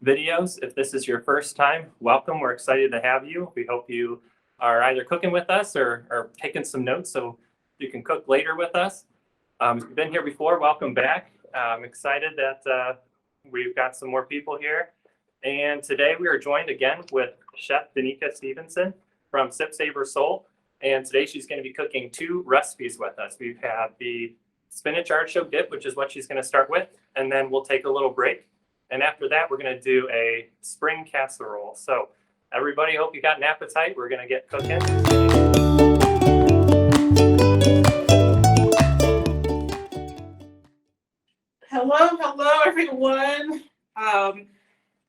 videos. If this is your first time, welcome. We're excited to have you. We hope you are either cooking with us or taking some notes so you can cook later with us. If you've been here before, welcome back. I'm excited that we've got some more people here. And today we are joined again with Chef Danica Stevenson from Sip Savor Soul. And today she's going to be cooking two recipes with us. We have the Spinach Artichoke Dip, which is what she's going to start with. And then we'll take a little break. And after that, we're going to do a spring casserole. So everybody, hope you got an appetite. We're going to get cooking. Hello, everyone.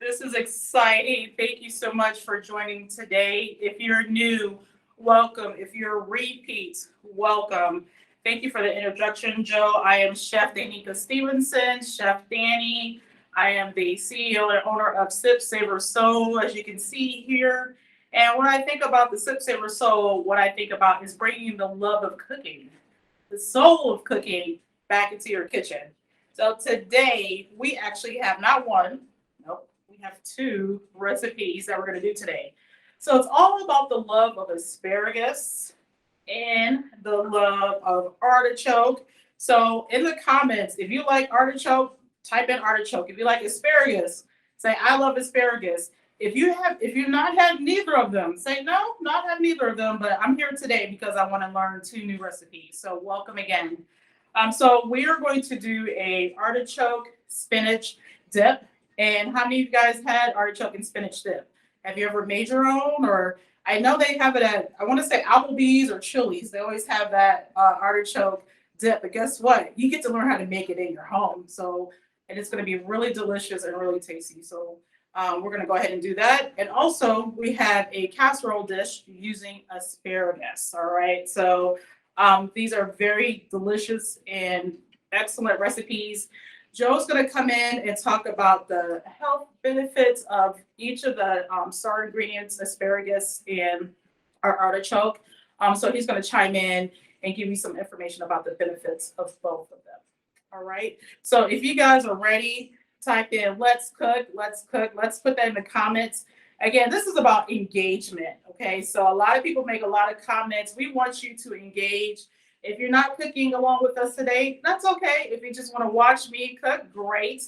This is exciting. Thank you so much for joining today. If you're new, welcome. If you're a repeat, welcome. Thank you for the introduction, Joe. I am Chef Danica Stevenson, Chef Danny. I am the CEO and owner of Sip Savor Soul, as you can see here. And when I think about the Sip Savor Soul, what I think about is bringing the love of cooking, the soul of cooking, back into your kitchen. So today, we actually have not one, nope, we have two recipes that we're going to do today. So it's all about the love of asparagus and the love of artichoke. So in the comments, if you like artichoke, type in artichoke. If you like asparagus, say I love asparagus. If you've not had neither of them, say no, not have neither of them, but I'm here today because I want to learn two new recipes. So welcome again. So we are going to do a artichoke spinach dip. And how many of you guys had artichoke and spinach dip? Have you ever made your own? Or I know they have it at, I want to say Applebee's or Chili's. They always have that artichoke dip. But guess what? You get to learn how to make it in your home. So, and it's going to be really delicious and really tasty. So we're going to go ahead and do that. And also we have a casserole dish using asparagus. All right. So these are very delicious and excellent recipes. Joe's going to come in and talk about the health benefits of each of the star ingredients, asparagus and our artichoke. So he's going to chime in and give you some information about the benefits of both of them. All right. So if you guys are ready, type in let's cook, let's cook. Let's put that in the comments. Again, this is about engagement. Okay. So a lot of people make a lot of comments. We want you to engage. If you're not cooking along with us today, that's okay. If you just want to watch me cook, great.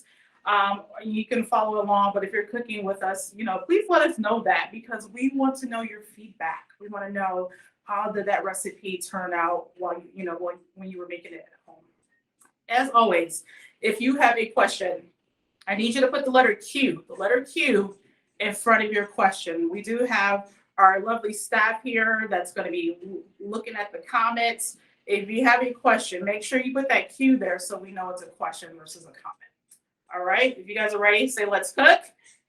You can follow along. But if you're cooking with us, please let us know that because we want to know your feedback. We want to know how did that recipe turn out while when you were making it at home. As always, if you have a question, I need you to put the letter Q in front of your question. We do have our lovely staff here that's going to be looking at the comments. If you have a question, make sure you put that Q there so we know it's a question versus a comment. All right, if you guys are ready, say let's cook.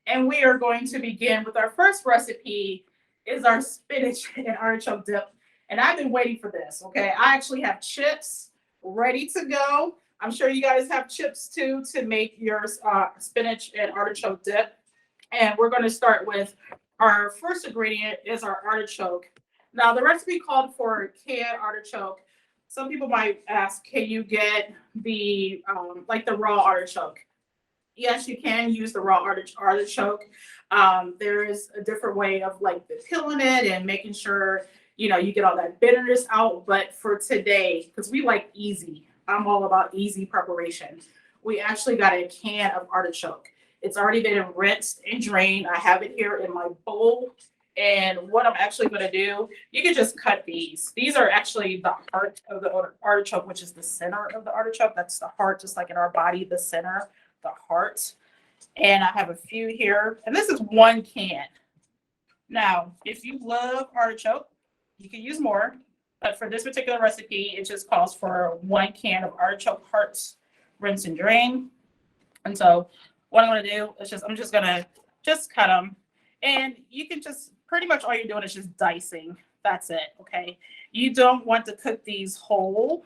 And we are going to begin with our first recipe is our spinach and artichoke dip. And I've been waiting for this, okay? I actually have chips ready to go. I'm sure you guys have chips too to make your spinach and artichoke dip. And we're going to start with our first ingredient is our artichoke. Now the recipe called for canned artichoke. Some people might ask, can you get the like the raw artichoke? Yes, you can use the raw artichoke. There is a different way of like peeling it and making sure you get all that bitterness out. But for today, because we like easy, I'm all about easy preparation. We actually got a can of artichoke. It's already been rinsed and drained. I have it here in my bowl. And what I'm actually going to do, you can just cut these. These are actually the heart of the artichoke, which is the center of the artichoke. That's the heart, just like in our body, the center, the heart. And I have a few here. And this is one can. Now, if you love artichoke, you can use more. But for this particular recipe, it just calls for one can of artichoke hearts, rinse and drain. And so what I'm going to do is I'm just going to cut them. And you can just pretty much all you're doing is just dicing. That's it. Okay. You don't want to cook these whole.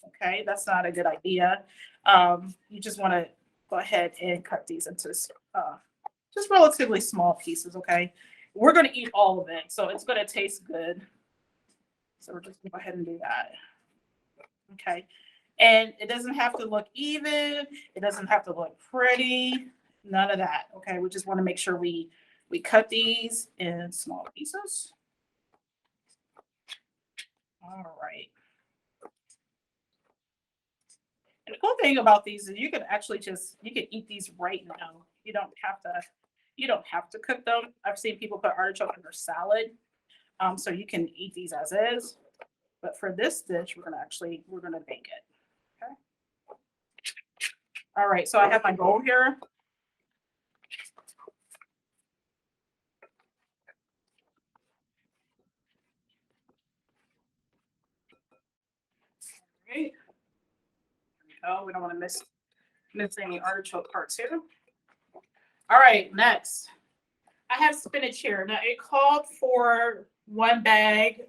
Okay. That's not a good idea. You just want to go ahead and cut these into just relatively small pieces. Okay. We're going to eat all of it. So it's going to taste good. So we're just going to go ahead and do that. Okay. And it doesn't have to look even. It doesn't have to look pretty. None of that. Okay, we just want to make sure we cut these in small pieces. All right. And the cool thing about these is you can actually you can eat these right now. You don't have to cook them. I've seen people put artichoke in their salad. So you can eat these as is. But for this dish, we're gonna bake it. Okay. All right, so I have my bowl here. Right. Oh, we don't want to miss any artichoke parts here. All right, next. I have spinach here. Now it called for 1 bag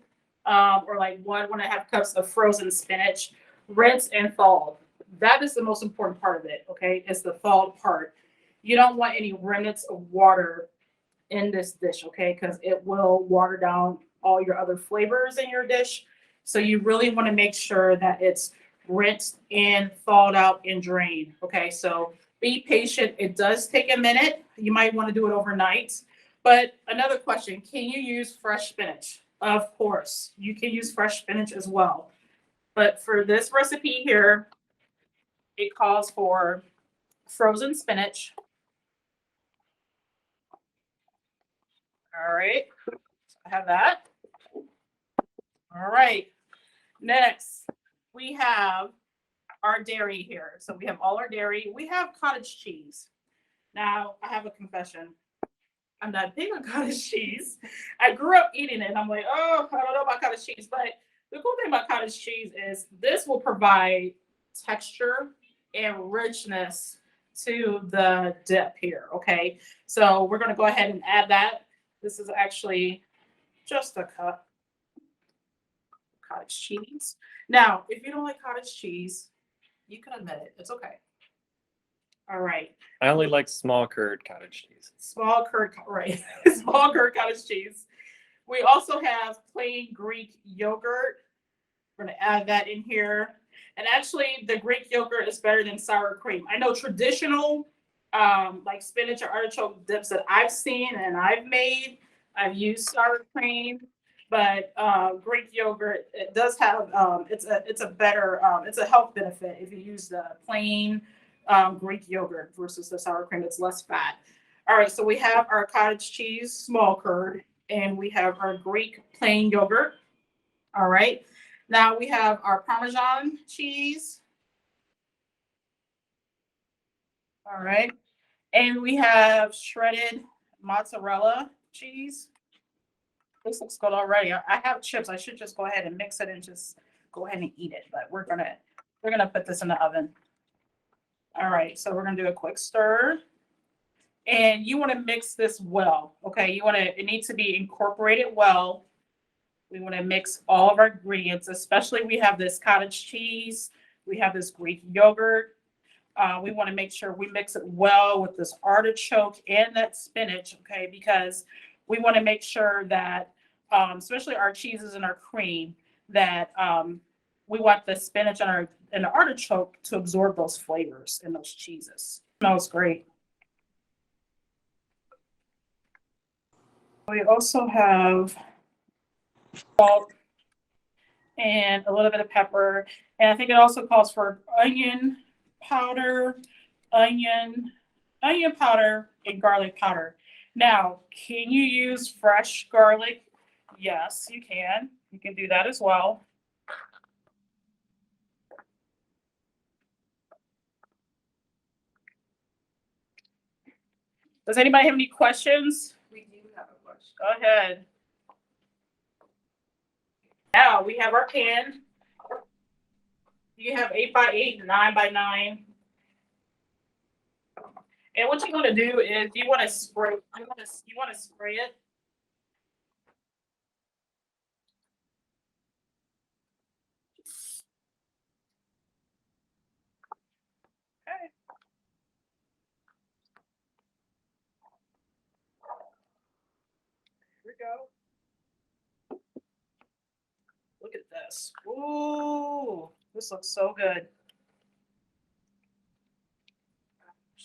or like 1.5 cups of frozen spinach, rinse and thawed. That is the most important part of it, okay? It's the thawed part. You don't want any remnants of water in this dish, okay? Because it will water down all your other flavors in your dish. So you really want to make sure that it's rinsed and thawed out and drained, okay? So be patient. It does take a minute. You might want to do it overnight. But another question, can you use fresh spinach? Of course, you can use fresh spinach as well. But for this recipe here, it calls for frozen spinach. All right, I have that. All right, next we have our dairy here. So we have all our dairy. We have cottage cheese. Now, I have a confession. I'm not big on cottage cheese. I grew up eating it. And I'm like, oh, I don't know about cottage cheese. But the cool thing about cottage cheese is this will provide texture and richness to the dip here. Okay. So we're going to go ahead and add that. This is actually just a cup of cottage cheese. Now, if you don't like cottage cheese, you can omit it. It's okay. All right. I only like small curd cottage cheese. Small curd, right? Small curd cottage cheese. We also have plain Greek yogurt. We're going to add that in here. And actually, the Greek yogurt is better than sour cream. I know traditional, like spinach or artichoke dips that I've seen and I've made, I've used sour cream. But Greek yogurt, it does have it's a better it's a health benefit if you use the plain Greek yogurt versus the sour cream. It's less fat. All right, so we have our cottage cheese small curd, and we have our Greek plain yogurt. All right, now we have our Parmesan cheese. All right, and we have shredded mozzarella cheese. This looks good already. I have chips. I should just go ahead and mix it and just go ahead and eat it. But we're gonna put this in the oven. All right, so we're gonna do a quick stir. And you want to mix this well. Okay, it needs to be incorporated well. We want to mix all of our ingredients, especially we have this cottage cheese, we have this Greek yogurt. We want to make sure we mix it well with this artichoke and that spinach, okay, because we want to make sure that, especially our cheeses and our cream, that we want the spinach and the artichoke to absorb those flavors in those cheeses. It smells great. We also have salt and a little bit of pepper. And I think it also calls for onion powder, onion powder, and garlic powder. Now, can you use fresh garlic? Yes, you can. You can do that as well. Does anybody have any questions? We do have a question. Go ahead. Now we have our pan. You have 8x8, 9x9. And what you're going to do is you want to spray. You want to spray it. Okay. Here we go. Look at this. Ooh, this looks so good.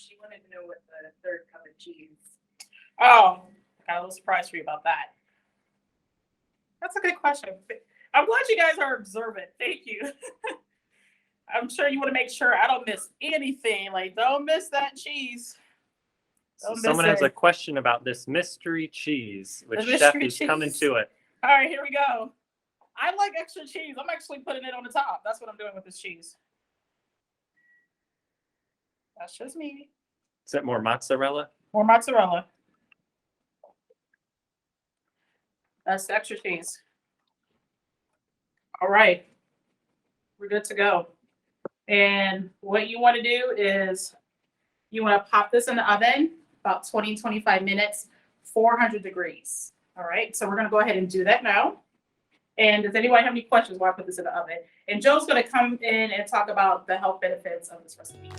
She wanted to know what the third cup of cheese. Oh, I got a little surprise for you about that. That's a good question. I'm glad you guys are observant. Thank you. I'm sure you want to make sure I don't miss anything. Like, don't miss that cheese. So Don't miss someone has a it. question about this mystery cheese, which The chef mystery is coming cheese. to it. All right, here we go. I like extra cheese. I'm actually putting it on the top. That's what I'm doing with this cheese. That's just me. Is it more mozzarella? More mozzarella. That's the extra cheese. All right. We're good to go. And what you want to do is you want to pop this in the oven about 20, 25 minutes, 400 degrees. All right. So we're going to go ahead and do that now. And does anyone have any questions while I put this in the oven? And Joe's going to come in and talk about the health benefits of this recipe.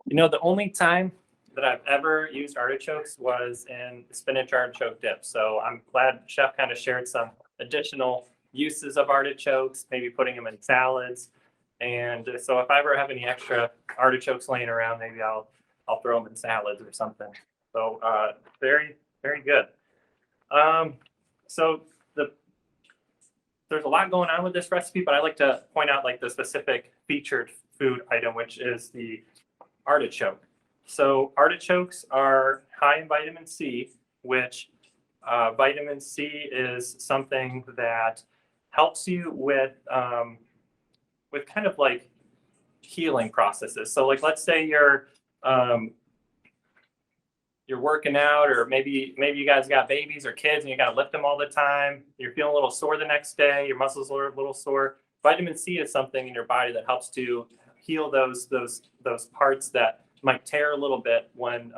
You know, the only time that I've ever used artichokes was in the spinach artichoke dip. So I'm glad Chef kind of shared some additional uses of artichokes, maybe putting them in salads. And so if I ever have any extra artichokes laying around, maybe I'll throw them in salads or something. So very, very good. So there's a lot going on with this recipe, but I like to point out like the specific featured food item, which is the artichoke. So artichokes are high in vitamin C, which vitamin C is something that helps you with kind of like healing processes. So like let's say you're working out, or maybe you guys got babies or kids and you got to lift them all the time. You're feeling a little sore the next day. Your muscles are a little sore. Vitamin C is something in your body that helps to heal those parts that might tear a little bit when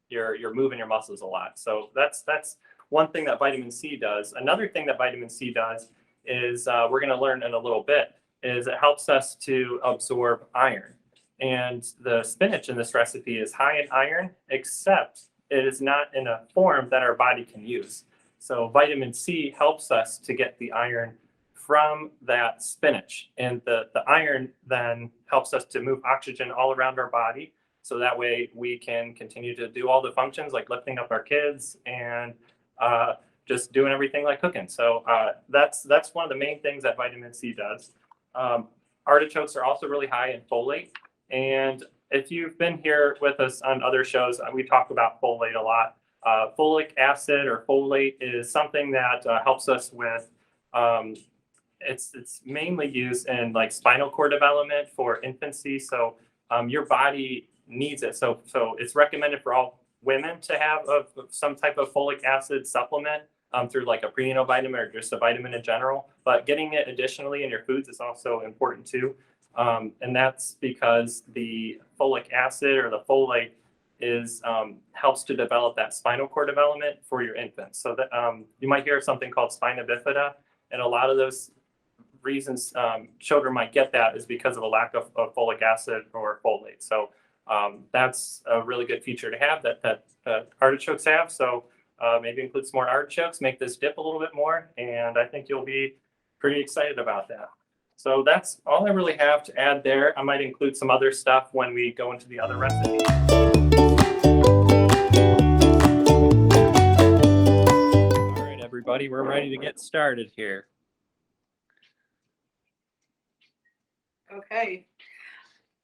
you're moving your muscles a lot. So that's one thing that vitamin C does. Another thing that vitamin C does is we're going to learn in a little bit is it helps us to absorb iron. And the spinach in this recipe is high in iron, except it is not in a form that our body can use. So vitamin C helps us to get the iron from that spinach. And the iron then helps us to move oxygen all around our body. So that way we can continue to do all the functions like lifting up our kids and just doing everything like cooking. So that's one of the main things that vitamin C does. Artichokes are also really high in folate. And if you've been here with us on other shows, we talk about folate a lot. Folic acid or folate is something that helps us with, it's mainly used in like spinal cord development for infancy. So your body needs it. So it's recommended for all women to have some type of folic acid supplement through like a prenatal vitamin or just a vitamin in general. But getting it additionally in your foods is also important too. And that's because the folic acid or the folate is helps to develop that spinal cord development for your infants. So that you might hear of something called spina bifida, and a lot of those reasons children might get that is because of a lack of folic acid or folate. So that's a really good feature to have that artichokes have. So maybe include some more artichokes, make this dip a little bit more, and I think you'll be pretty excited about that. So that's all I really have to add there. I might include some other stuff when we go into the other recipes. All right, everybody, we're ready to get started here. Okay.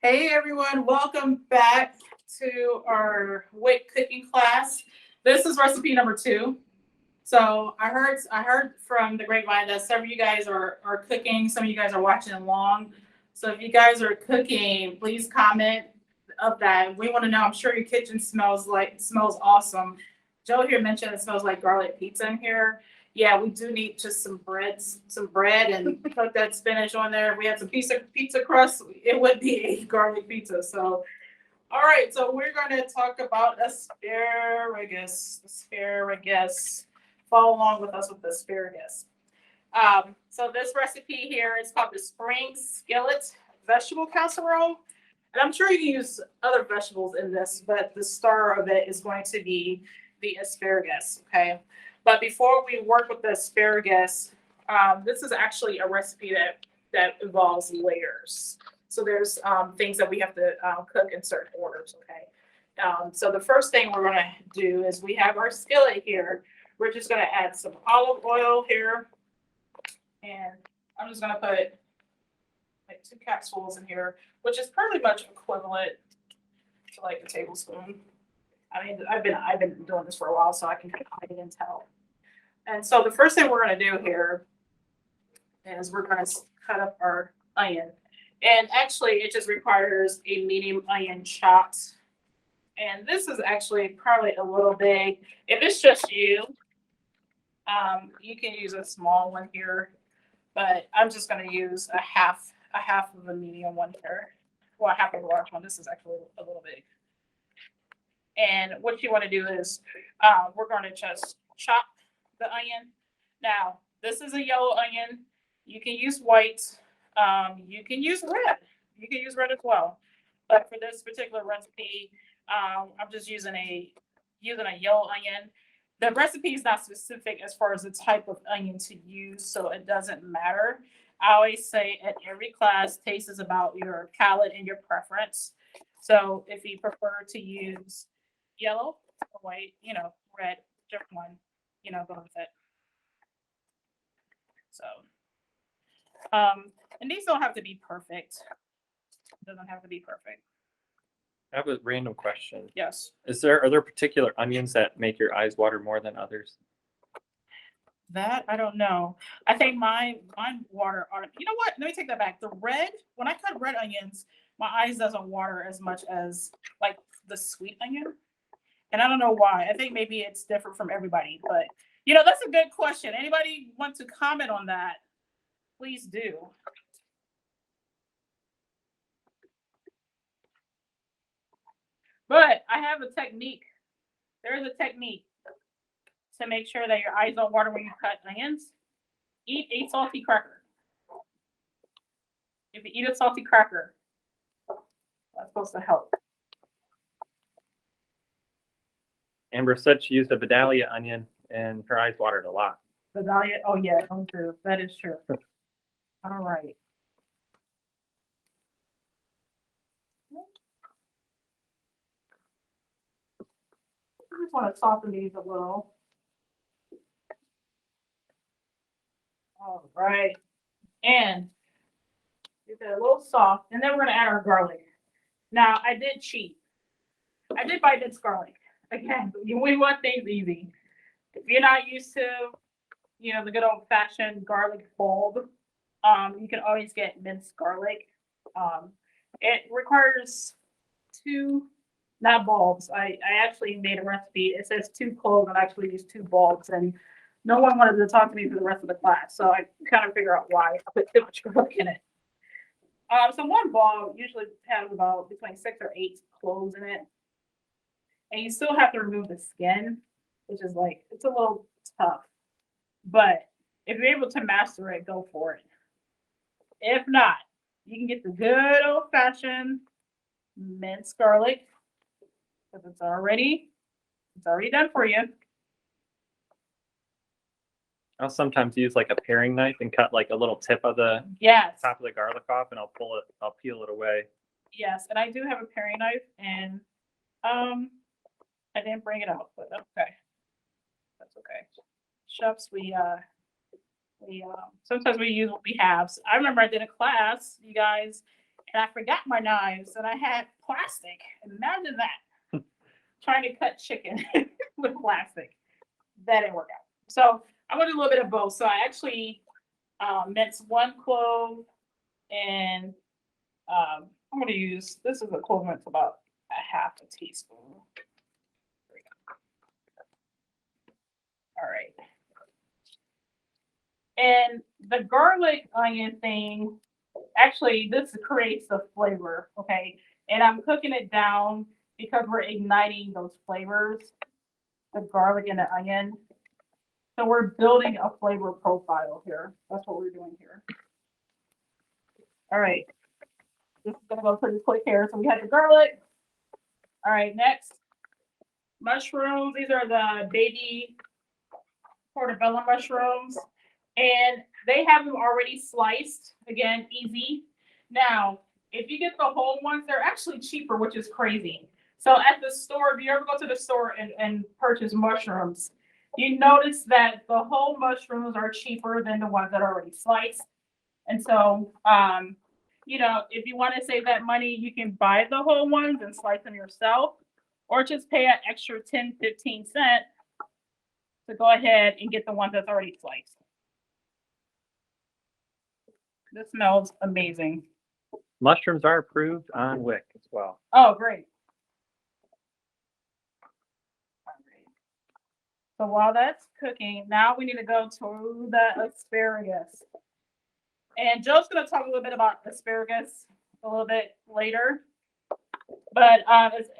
Hey everyone, welcome back to our WIC Cooking Class. This is recipe number 2. So I heard from the grapevine that some of you guys are cooking, some of you guys are watching along. So if you guys are cooking, please comment of that. We want to know. I'm sure your kitchen smells awesome. Joe here mentioned it smells like garlic pizza in here. Yeah, we do need just some bread and put that spinach on there. If we had some pizza crust, it would be a garlic pizza. So, all right, so we're going to talk about asparagus. Follow along with us with the asparagus. So this recipe here is called the Spring Skillet Vegetable Casserole. And I'm sure you can use other vegetables in this, but the star of it is going to be the asparagus, okay? But before we work with the asparagus, this is actually a recipe that involves layers. So there's things that we have to cook in certain orders, okay? So the first thing we're gonna do is we have our skillet here. We're just gonna add some olive oil here. And I'm just gonna put like 2 capsules in here, which is pretty much equivalent to like a tablespoon. I mean, I've been doing this for a while, so I can kind of tell. And so the first thing we're gonna do here is we're gonna cut up our onion. And actually, it just requires a medium onion chopped. And this is actually probably a little big. If it's just you, you can use a small one here, but I'm just going to use a half of a medium one here. Well, half of a large one. This is actually a little big. And what you want to do is we're going to just chop the onion. Now, this is a yellow onion. You can use white. You can use red. You can use red as well. But for this particular recipe, I'm just using a yellow onion. The recipe is not specific as far as the type of onion to use, so it doesn't matter. I always say at every class, taste is about your palate and your preference. So if you prefer to use yellow or white, red, different one, go with it. So, and these don't have to be perfect. It doesn't have to be perfect. I have a random question. Yes. Are there particular onions that make your eyes water more than others? That I don't know. I think mine water on it. You know what? Let me take that back. The red, when I cut red onions, my eyes doesn't water as much as like the sweet onion. And I don't know why. I think maybe it's different from everybody, but that's a good question. Anybody want to comment on that? Please do. But I have a technique. There is a technique to make sure that your eyes don't water when you cut onions. Eat a salty cracker. If you eat a salty cracker, that's supposed to help. Amber said she used a Vidalia onion and her eyes watered a lot. Vidalia, oh yeah, true. That is true. All right. I just want to soften these a little. All right. And get that a little soft. And then we're going to add our garlic. Now, I did cheat. I did buy this garlic. Again, we want things easy. If you're not used to, the good old fashioned garlic bulb, you can always get minced garlic. It requires 2, not bulbs. I actually made a recipe. It says 2 cloves, and I actually used 2 bulbs, and no one wanted to talk to me for the rest of the class. So I kind of figure out why I put too much garlic in it. So 1 bulb usually has about between 6 or 8 cloves in it. And you still have to remove the skin, which is like, it's a little tough. But if you're able to master it, go for it. If not, you can get the good old fashioned minced garlic, because it's already done for you. I'll sometimes use like a paring knife and cut like a little tip of the Yes. top of the garlic off, and I'll peel it away. Yes, and I do have a paring knife, and I didn't bring it out, but okay. That's okay. Chefs, we sometimes we use what we have. So I remember I did a class, you guys, and I forgot my knives, and I had plastic. Imagine that. Trying to cut chicken with plastic. That didn't work out. So I'm gonna do a little bit of both. So I actually minced 1 clove, and I'm gonna use, this is equivalent to about a half a teaspoon. There we go. All right. And the garlic onion thing, actually, this creates the flavor, okay? And I'm cooking it down because we're igniting those flavors, the garlic and the onion. So we're building a flavor profile here. That's what we're doing here. All right. This is gonna go pretty quick here. So we have the garlic. All right, next. Mushrooms. These are the baby portobello mushrooms. And they have them already sliced. Again, easy. Now, If you get the whole ones, they're actually cheaper, which is crazy. So at the store, if you ever go to the store and purchase mushrooms, you notice that the whole mushrooms are cheaper than the ones that are already sliced. And so, you know, if you want to save that money, you can buy the whole ones and slice them yourself, or just pay an extra 10, 15 cents to go ahead and get the ones that's already sliced. This smells amazing. Mushrooms are approved on WIC as well. Oh, great. So while that's cooking, now we need to go to the asparagus. And Joe's going to talk a little bit about asparagus a little bit later. But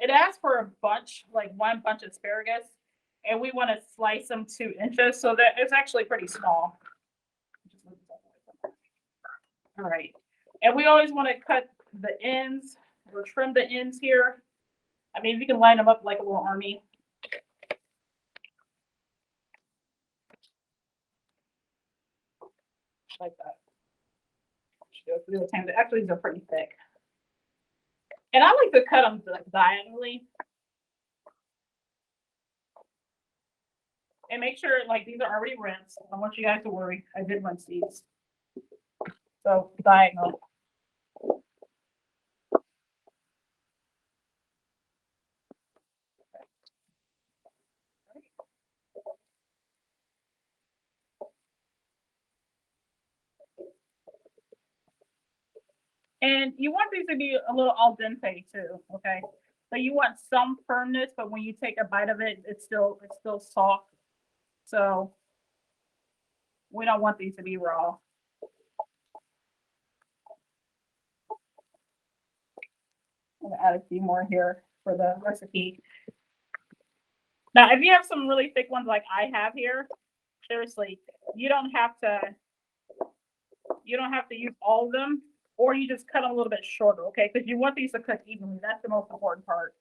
it asks for a bunch, like one bunch of asparagus. And we want to slice them 2 inches so that it's actually pretty small. All right. And we always want to cut the ends or trim the ends here. I mean, you can line them up like a little army. Like that. Actually, these are pretty thick. And I like to cut them diagonally. And make sure, like, these are already rinsed. I don't want you guys to worry. I did rinse these. So, diagonal. And you want these to be a little al dente too, okay? So you want some firmness, but when you take a bite of it, it's still soft. So we don't want these to be raw. I'm gonna add a few more here for the recipe. Now, if you have some really thick ones like I have here, seriously, you don't have to use all of them. Or you just cut them a little bit shorter, okay? Because you want these to cook evenly. That's the most important part.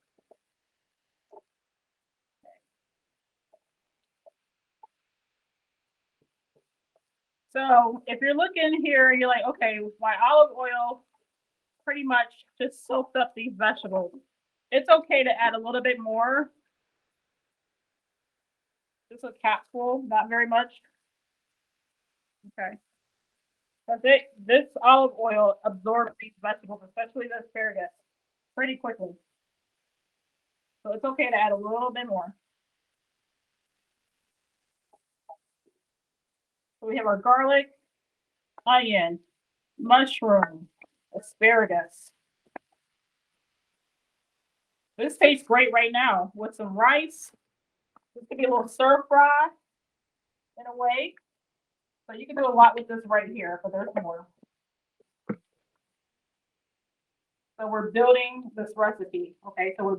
So if you're looking here, you're like, okay, my olive oil pretty much just soaked up these vegetables. It's okay to add a little bit more. Just a capful, not very much. Okay. This olive oil absorbs these vegetables, especially the asparagus, pretty quickly. So it's okay to add a little bit more. So we have our garlic, onion, mushroom, asparagus. This tastes great right now with some rice. This could be a little stir fry in a way. So you can do a lot with this right here, but there's more. So we're building this recipe. Okay, so we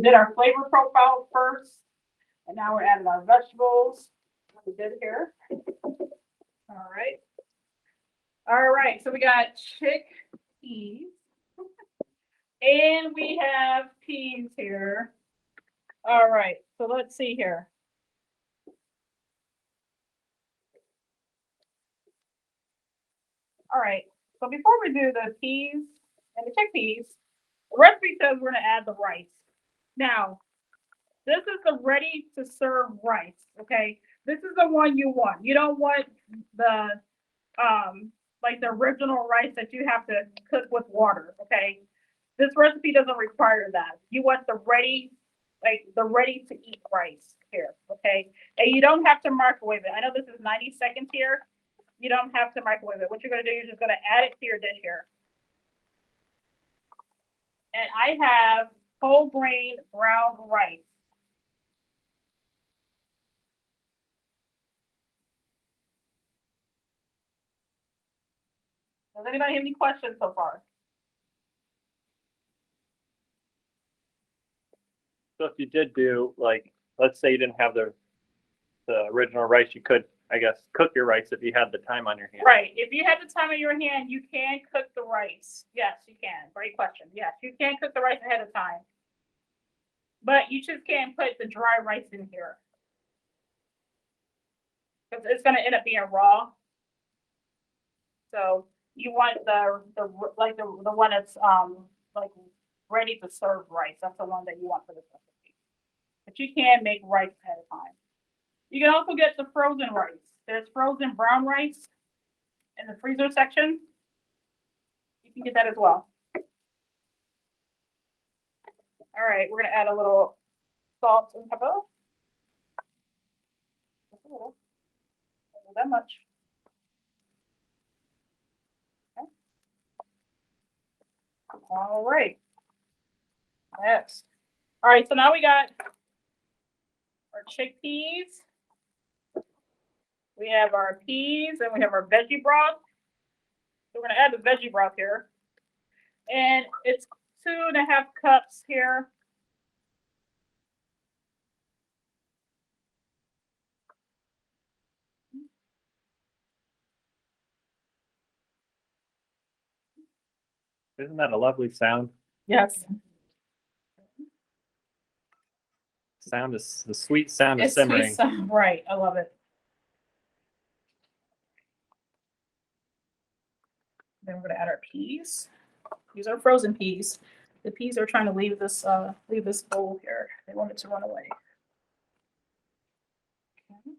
did our flavor profile first, and now we're adding our vegetables. We did here. All right. So we got chickpeas, and we have peas here. All right. So let's see here. All right. So before we do the peas and the chickpeas, the recipe says we're going to add the rice. Now, this is the ready to serve rice. Okay. This is the one you want. You don't want the like the original rice that you have to cook with water. Okay. This recipe doesn't require that. You want the ready to eat rice here. Okay. And you don't have to microwave it. I know this is 90 seconds here. You don't have to microwave it. What you're going to do is just going to add it to your dish here. And I have whole grain brown rice. Does anybody have any questions so far? So if you did do, like, let's say you didn't have the original rice, you could, I guess, cook your rice if you had the time on your hands. Right. If you have the time in your hand, you can cook the rice. Yes, you can. Great question. Yes, you can cook the rice ahead of time. But you just can't put the dry rice in here, because it's going to end up being raw. So you want the one that's like ready to serve rice. That's the one that you want for this recipe. But you can make rice ahead of time. You can also get the frozen rice. There's frozen brown rice in the freezer section. You can get that as well. All right, we're gonna add a little salt and pepper. Just a little. Not that much. Okay. All right. Next. All right, so now we got our chickpeas. We have our peas and we have our veggie broth. So we're gonna add the veggie broth here. And it's 2.5 cups here. Isn't that a lovely sound? Yes. Sound is the sweet sound of It's sweet simmering. sound, right, I love it. Then we're gonna add our peas. These are frozen peas. The peas are trying to leave this bowl here. They want it to run away. Okay.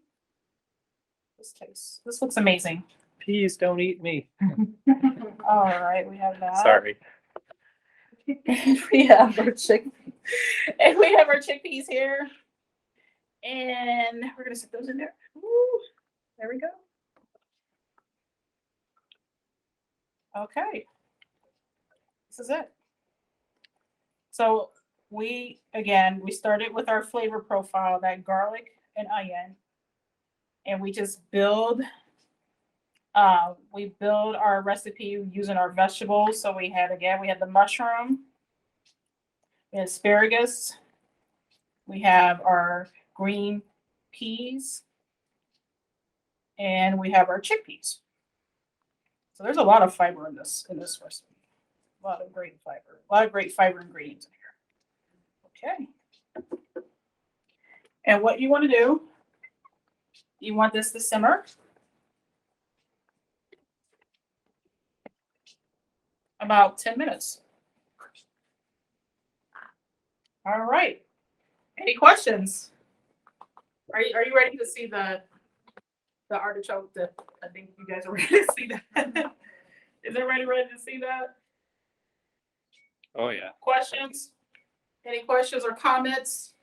This looks amazing. Peas don't eat me. All right, we have that. Sorry. We have our chickpeas here. And we're gonna stick those in there. Woo, there we go. Okay. This is it. So we started with our flavor profile, that garlic and onion. And we just build our recipe using our vegetables. So we had the mushroom, we had asparagus, we have our green peas, and we have our chickpeas. So there's a lot of fiber in this recipe. A lot of great fiber ingredients in here. Okay. And what you want to do, you want this to simmer about 10 minutes. All right. Any questions? Are you ready to see the artichoke dip? I think you guys are ready to see that. Is everybody ready to see that? Oh yeah. Questions? Any questions or comments?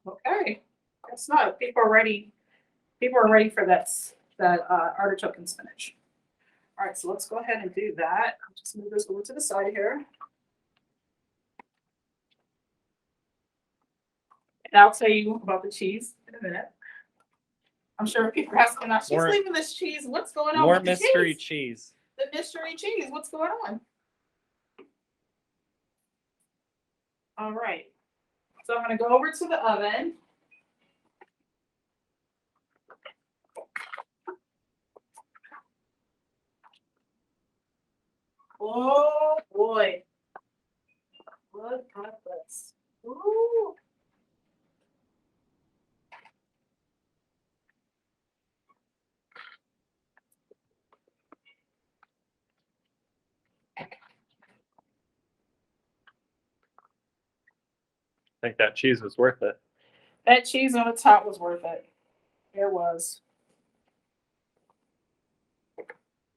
Okay. It's not. People are ready for that artichoke and spinach. All right, so let's go ahead and do that. I'll just move this over to the side here. And I'll tell you about the cheese in a minute. I'm sure people are asking now, she's leaving this cheese. What's going on More with the mystery cheese? cheese. The mystery cheese. What's going on? All right. So I'm going to go over to the oven. Oh boy. Look at this. Ooh. I think that cheese was worth it. That cheese on the top was worth it. It was.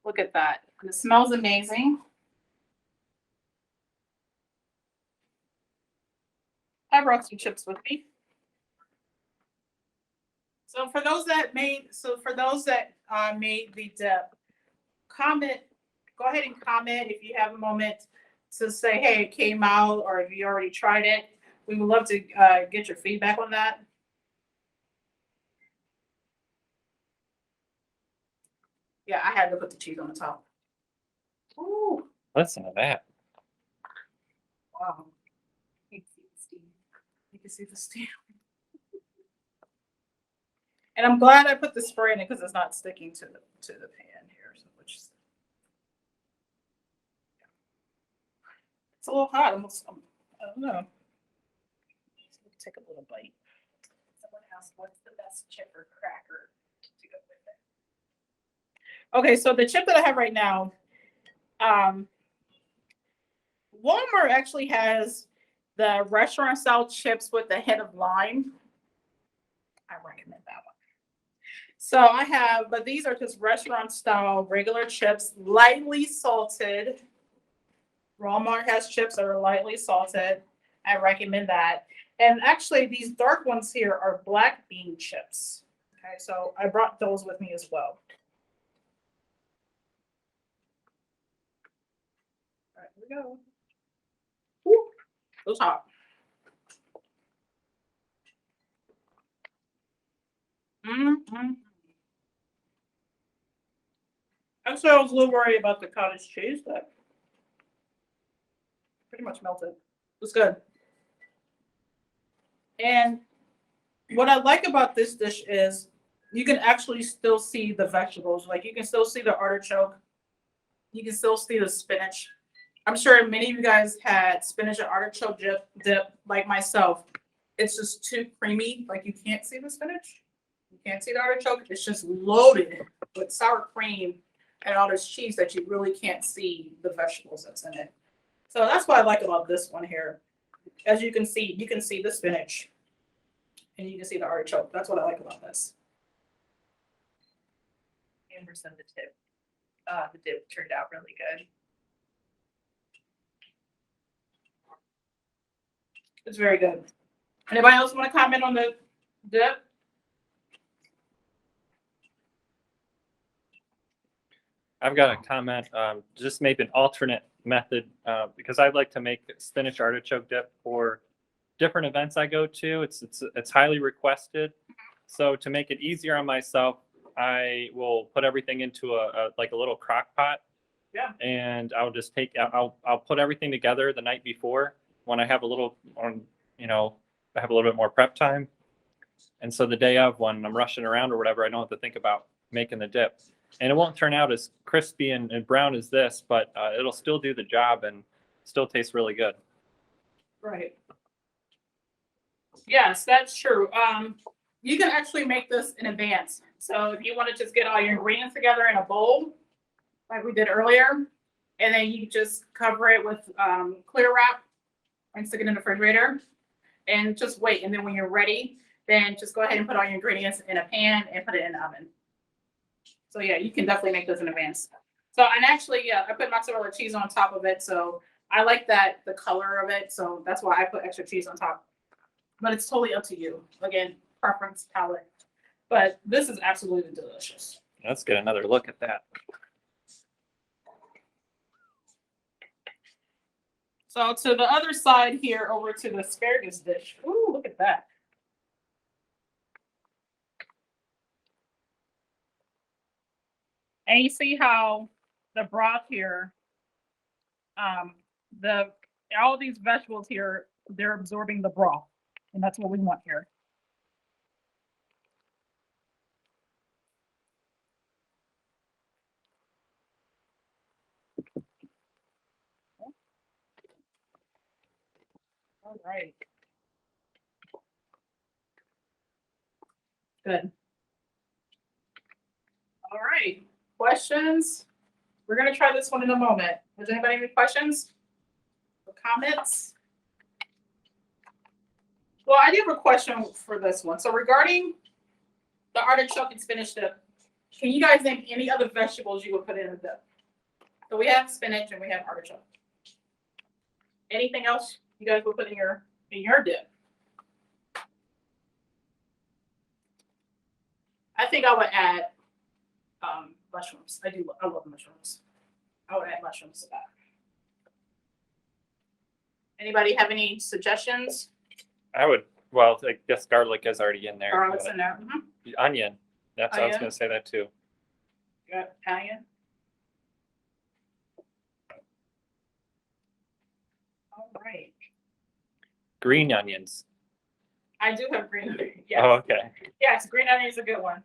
Look at that. And it smells amazing. I brought some chips with me. So for those that made the dip, comment. Go ahead and comment if you have a moment to say, hey, it came out, or if you already tried it. We would love to get your feedback on that. Yeah, I had to put the cheese on the top. Ooh, Listen to that. wow. You can see the steam. You can see the steam. And I'm glad I put the spray in it because it's not sticking to the pan here. So it's a little hot. I don't know. Take a little bite. Someone asked, what's the best chip or cracker Okay, so the chip that I have right now, Walmart actually has the restaurant style chips with the head of lime. I recommend that one. So I have, but these are just restaurant style regular chips, lightly salted. Walmart has chips that are lightly salted. I recommend that. And actually, these dark ones here are black bean chips. Okay, so I brought those with me as well. All right, here we go. Woo, those hot. Mm-hmm. Actually, I was a little worried about the cottage cheese, but pretty much melted. It's good. And what I like about this dish is you can actually still see the vegetables. Like you can still see the artichoke. You can still see the spinach. I'm sure many of you guys had spinach and artichoke dip like myself. It's just too creamy. Like you can't see the spinach. You can't see the artichoke. It's just loaded with sour cream and all this cheese that you really can't see the vegetables that's in it. So that's what I like about this one here. As you can see the spinach and you can see the artichoke. That's what I like about this. Anderson, the dip turned out really good. It's very good. Anybody else want to comment on the dip? I've got a comment, just maybe an alternate method, because I'd like to make spinach artichoke dip for different events I go to. It's highly requested. So to make it easier on myself, I will put everything into a like a little crock pot. Yeah. And I'll just I'll put everything together the night before when I have a little, I have a little bit more prep time. And so the day of, when I'm rushing around or whatever, I don't have to think about making the dip. And it won't turn out as crispy and brown as this, but it'll still do the job and still taste really good. Right. Yes, that's true. You can actually make this in advance. So if you want to just get all your ingredients together in a bowl, like we did earlier, and then you just cover it with clear wrap and stick it in the refrigerator and just wait. And then when you're ready, then just go ahead and put all your ingredients in a pan and put it in the oven. So yeah, you can definitely make this in advance. So, and actually, yeah, I put mozzarella cheese on top of it. So I like that, the color of it. So that's why I put extra cheese on top. But it's totally up to you. Again, preference, palate. But this is absolutely delicious. Let's get another look at that. So to the other side here, over to the asparagus dish. Ooh, look at that. And you see how the broth here, all these vegetables here, they're absorbing the broth. And that's what we want here. All right. Good. All right. Questions? We're going to try this one in a moment. Does anybody have any questions or comments? Well, I do have a question for this one. So regarding the artichoke and spinach dip, can you guys name any other vegetables you would put in the dip? So we have spinach and we have artichoke. Anything else you guys would put in your dip? I think I would add mushrooms. I love mushrooms. I would add mushrooms to that. Anybody have any suggestions? I guess garlic is already in there. Garlic's in there. Onion. I was Onion. going to say that too. You got Italian. All right. Green onions. I do have green onion. Yes. Oh, okay. Yes, green onion is a good one.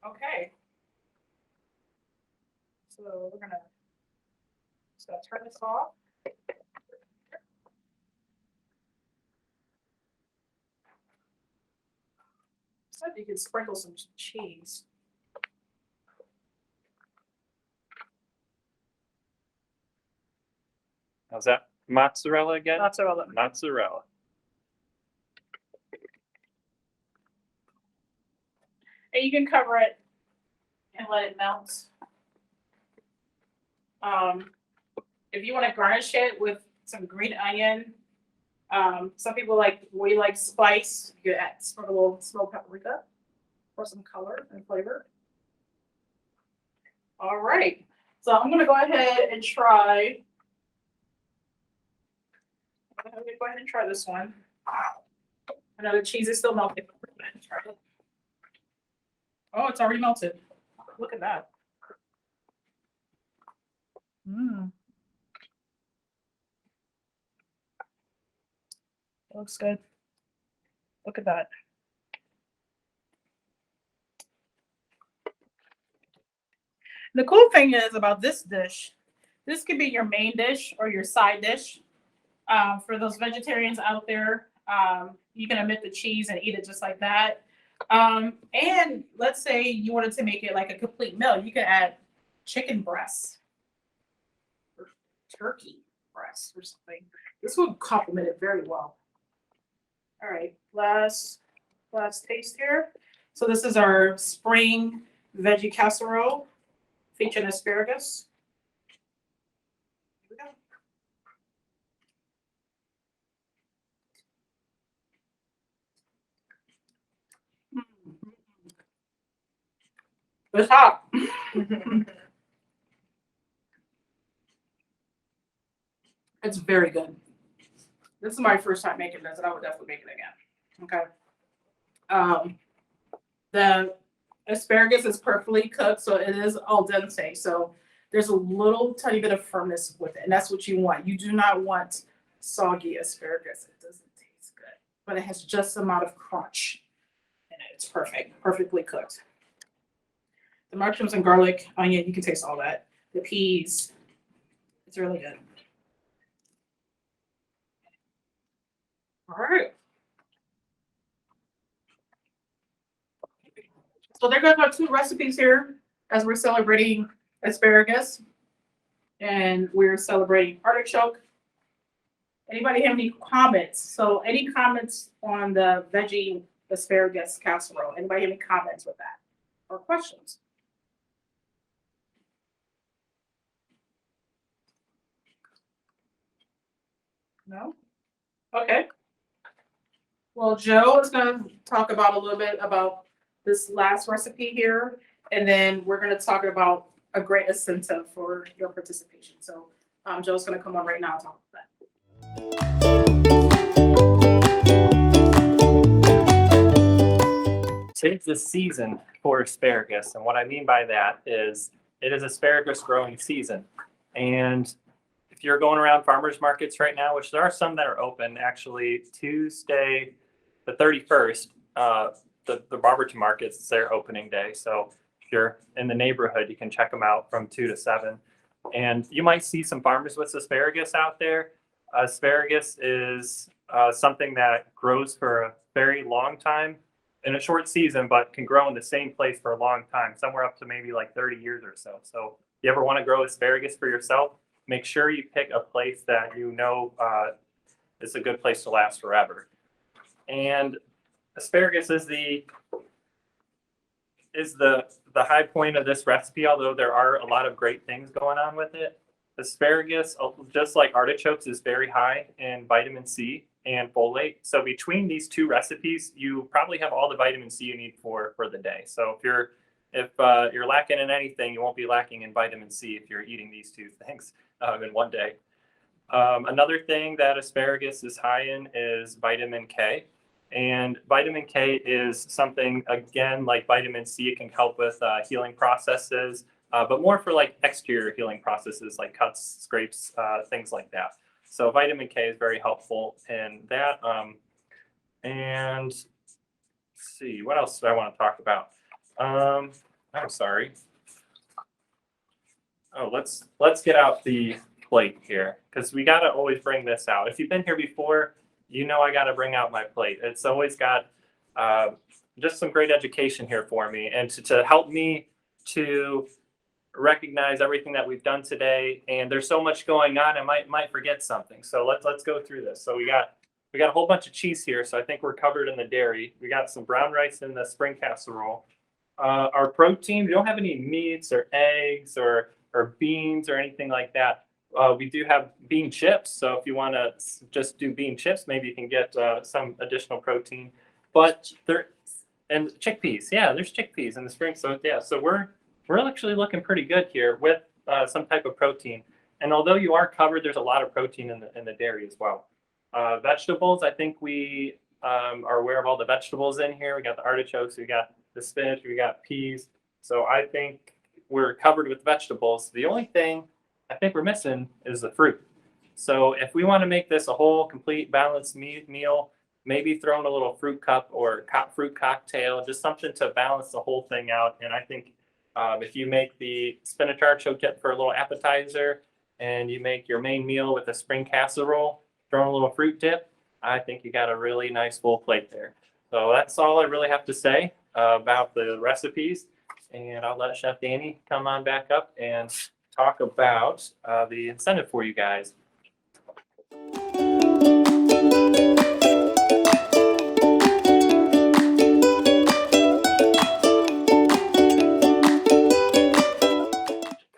Okay. So we're gonna turn this off. So you can sprinkle some cheese. How's that? Mozzarella again? Mozzarella. Mozzarella. And you can cover it and let it melt. If you want to garnish it with some green onion, some people we like spice. You could add a little smoked paprika for some color and flavor. All right, so I'm gonna go ahead and try. I'm gonna go ahead and try this one. I know the cheese is still melting. But we're gonna try it. Oh, it's already melted. Look at that. Mmm. Looks good. Look at that. The cool thing is about this dish, this could be your main dish or your side dish. For those vegetarians out there, you can omit the cheese and eat it just like that. And let's say you wanted to make it like a complete meal, you could add chicken breasts or turkey breasts or something. This would complement it very well. All right, last taste here. So this is our spring veggie casserole featuring asparagus. Here we go. It's hot. It's very good. This is my first time making this, and I would definitely make it again. Okay. The asparagus is perfectly cooked, so it is al dente. So there's a little tiny bit of firmness with it, and that's what you want. You do not want soggy asparagus. It doesn't taste good, but it has just the amount of crunch in it. It's perfect, perfectly cooked. The mushrooms and garlic, onion, you can taste all that. The peas, it's really good. All right. So there goes our 2 recipes here as we're celebrating asparagus and we're celebrating artichoke. Anybody have any comments? So any comments on the veggie asparagus casserole? Anybody have any comments with that or questions? No? Okay. Well, Joe is going to talk about a little bit about this last recipe here, and then we're going to talk about a great incentive for your participation. So Joe's going to come on right now and talk about that. Tis the season for asparagus, and what I mean by that is it is asparagus growing season. And if you're going around farmers markets right now, which there are some that are open, actually Tuesday the 31st, the Barberton markets, it's their opening day. So if you're in the neighborhood, you can check them out from 2 to 7. And you might see some farmers with asparagus out there. Asparagus is something that grows for a very long time in a short season, but can grow in the same place for a long time, somewhere up to maybe like 30 years or so. So if you ever want to grow asparagus for yourself, make sure you pick a place that you know is a good place to last forever. And asparagus is the high point of this recipe, although there are a lot of great things going on with it. Asparagus, just like artichokes, is very high in vitamin C and folate. So between these 2 recipes, you probably have all the vitamin C you need for the day. So if you're lacking in anything, you won't be lacking in vitamin C if you're eating these 2 things in one day. Another thing that asparagus is high in is vitamin K. And vitamin K is something, again, like vitamin C, it can help with healing processes, but more for like exterior healing processes like cuts, scrapes, things like that. So vitamin K is very helpful in that. And let's see, what else do I want to talk about? I'm sorry. Oh, let's get out the plate here, because we got to always bring this out. If you've been here before, you know I got to bring out my plate. It's always got just some great education here for me, and to help me to recognize everything that we've done today. And there's so much going on, I might forget something. So let's go through this. So we got a whole bunch of cheese here. So I think we're covered in the dairy. We got some brown rice in the spring casserole. Our protein, we don't have any meats or eggs or beans or anything like that. We do have bean chips. So if you want to just do bean chips, maybe you can get some additional protein. But and chickpeas. Yeah, there's chickpeas in the spring. So yeah, so we're actually looking pretty good here with some type of protein. And although you are covered, there's a lot of protein in the dairy as well. Vegetables, I think we are aware of all the vegetables in here. We got the artichokes, we got the spinach, we got peas. So I think we're covered with vegetables. The only thing I think we're missing is the fruit. So if we want to make this a whole, complete, balanced meal, maybe throw in a little fruit cup or fruit cocktail, just something to balance the whole thing out. And I think if you make the spinach artichoke dip for a little appetizer, and you make your main meal with a spring casserole, throw in a little fruit dip, I think you got a really nice full plate there. So that's all I really have to say about the recipes. And I'll let Chef Danny come on back up and talk about the incentive for you guys.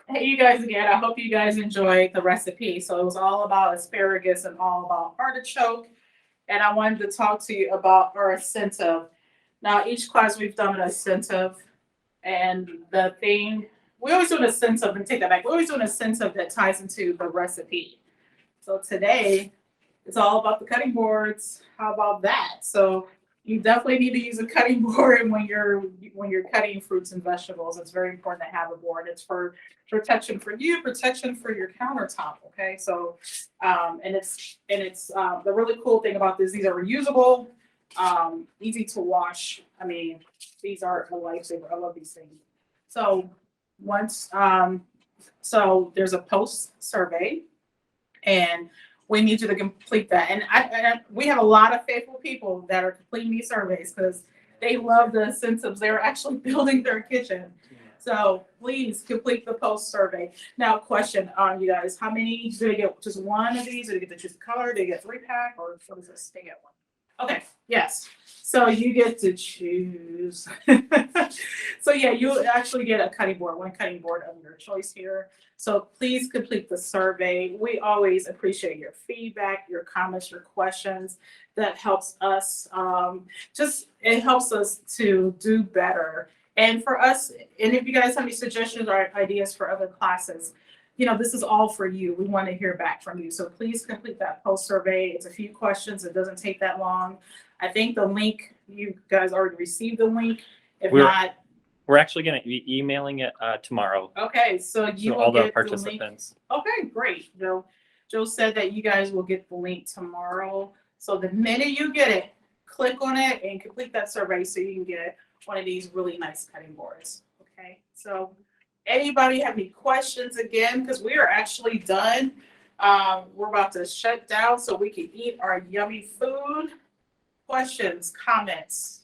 Hey, you guys again. I hope you guys enjoyed the recipe. So it was all about asparagus and all about artichoke. And I wanted to talk to you about our incentive. Now, each class we've done an incentive. And the thing, we always do an incentive, and take that back. We always do an incentive that ties into the recipe. So today, it's all about the cutting boards. How about that? So you definitely need to use a cutting board when you're cutting fruits and vegetables. It's very important to have a board. It's for protection for you, protection for your countertop. Okay, so and it's the really cool thing about this. These are reusable, easy to wash. I mean, these are a lifesaver. I love these things. So once so there's a post survey, and we need you to complete that. And we have a lot of faithful people that are completing these surveys because they love the incentives. They're actually building their kitchen. So please complete the post survey. Now, question on you guys: how many do they get? Just one of these? Or do they get to choose color? Do they get 3-pack, or what is this? They get one. Okay. Yes. So you get to choose. So yeah, you actually get a cutting board, one cutting board of your choice here. So please complete the survey. We always appreciate your feedback, your comments, your questions. That helps us. It helps us to do better. And for us, and if you guys have any suggestions or ideas for other classes, this is all for you. We want to hear back from you. So please complete that post survey. It's a few questions. It doesn't take that long. I think the link, you guys already received the link. If not, we're actually going to be emailing it tomorrow. Okay, so you will all the get participants. The link. Okay, great. Joe said that you guys will get the link tomorrow. So the minute you get it, click on it and complete that survey so you can get one of these really nice cutting boards. Okay, so anybody have any questions again? Because we are actually done. We're about to shut down so we can eat our yummy food. Questions, comments?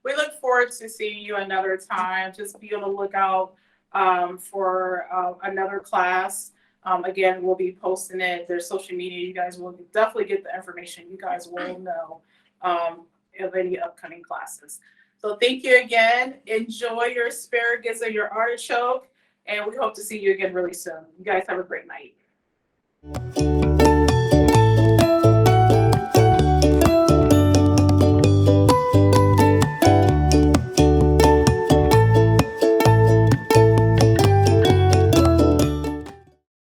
We look forward to seeing you another time. Just be on the lookout for another class. Again, we'll be posting it. There's social media. You guys will definitely get the information. You guys will know of any upcoming classes. So thank you again. Enjoy your asparagus and your artichoke. And we hope to see you again really soon. You guys have a great night.